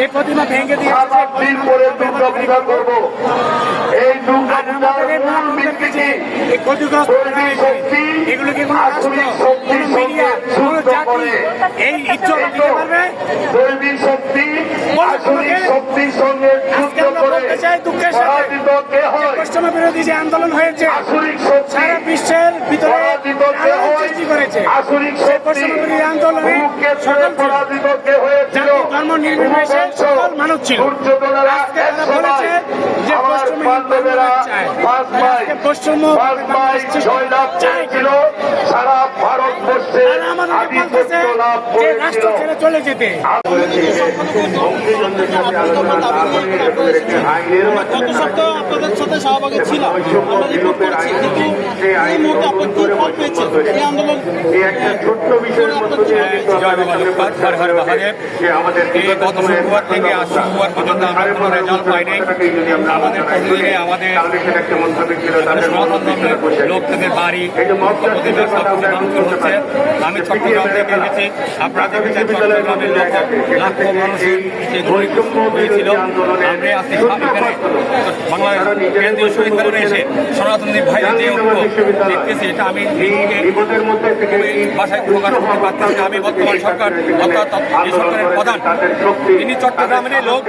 এই প্রতিমা ভেঙে দিয়ে দুর্গা পূজা করবো। এই দুর্গা পূজার মূল ভিত্তি কি? এগুলোকে কোনো মিডিয়া কোনো জাতি এই ইজ্জত দিতে পারবে? দৈবিক শক্তি আসরিক শক্তির সঙ্গে যুদ্ধ করে পরাজিত কে হয়? পশ্চিম বিরোধী যে আন্দোলন হয়েছে আসরিক শক্তি সারা বিশ্বের ভিতরে পরাজিত কে হয়? সৃষ্টি করেছে। আসরিক শক্তি পশ্চিম বিরোধী আন্দোলনে সকল পরাজিত কে হয়েছিল? ধর্ম নির্বিশেষে সকল মানুষ ছিল। আজকে তারা বলেছে যে পশ্চিম সারা ভারতবর্ষে আমাদেরকে বলতেছে যে রাষ্ট্র ছেড়ে চলে যেতে। গত সপ্তাহে আপনাদের সাথে শাহবাগে ছিলাম, আমরা রিপোর্ট করেছি, কিন্তু এই মুহূর্তে আপনার কি ফল পেয়েছেন এই আন্দোলন? ছোট্ট বিষয়ের গত শুক্রবার থেকে আজ শুক্রবার পর্যন্ত আমরা কোনো রেজাল্ট পাইনি। আমাদের কর্মীরা আমাদের লোকদের বাড়ি প্রতিদিন ভাঙচুর হচ্ছে। আমি চট্টগ্রাম থেকে এসেছি, আপনারা দেখেছেন চট্টগ্রামের লাখো মানুষের যে গরিব হয়েছিল। আমরা আজকে এখানে বাংলা কেন্দ্রীয় শহীদ মিনারে এসে সনাতনী ভাইয়ের যে ঐক্য দেখতেছি, এটা আমি বাসায় প্রকাশ করতে পারতেছি না। আমি বর্তমান সরকার অর্থাৎ এই সরকারের প্রধান, তিনি চট্টগ্রামের লোক,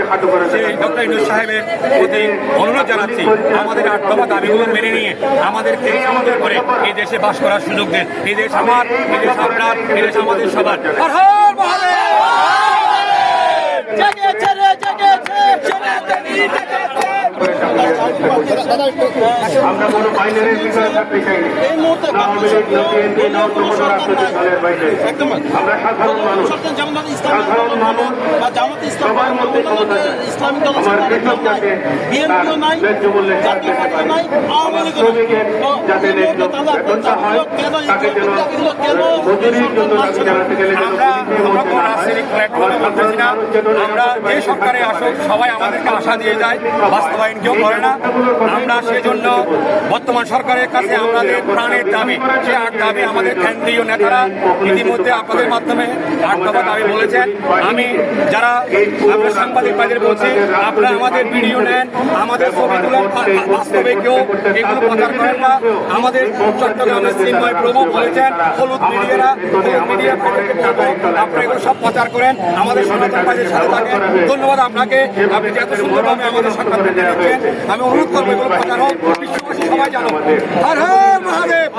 সেই ডক্টর ইউনূস সাহেবের প্রতি অনুরোধ জানাচ্ছি আমাদের 8 দফা দাবিগুলো মেনে নিয়ে আমাদেরকে সুন্দর করে এই দেশে বাস করার সুযোগ দেন। এই দেশ আমার, এই দেশ আপনার, এই দেশ আমাদের সবার। আমরা কোনো বাইনারির বিষয়ে থাকতে চাই না। আমরা সাধারণ মানুষ, সাধারণ মানুষ সবার মধ্যে ক্ষমতা চাই। আমার কৃষক যাতে ন্যায্য মূল্যে ছাড়তে পারে, আমার শ্রমিকের যাতে ন্যায্য বেতনটা হয়, তাকে যেন মজুরির জন্য তাকে জানাতে গেলে আমরা যে সরকারে আসুক সবাই আমাদেরকে আশা দিয়ে যায়, বাস্তবায়ন কেউ করে না। আমরা সেজন্য বর্তমান সরকারের কাছে আমাদের প্রাণের দাবি, যে 8 দাবি আমাদের কেন্দ্রীয় নেতারা ইতিমধ্যে আপনাদের মাধ্যমে 8 দফা দাবি বলেছেন। আমি যারা আপনার সাংবাদিক ভাইদের বলছি, আপনারা আমাদের ভিডিও নেন, আমাদের ছবিগুলো বাস্তবে কেউ এগুলো প্রচার করেন না। আমাদের চট্টগ্রামের চিন্ময় প্রভু বলেছেন হলুদ মিডিয়া আপনারা এগুলো সব প্রচার করেন, আমাদের সনাতন ভাইদের সাথে থাকেন। ধন্যবাদ আপনাকে, আপনি এত সুন্দরভাবে আমাদের সাক্ষাৎ করতে দিচ্ছেন। আমি অনুরোধ করবো এগুলো প্রচার হোক, বিশ্ববাসী সবাই জানো। হর হর মহাদেব।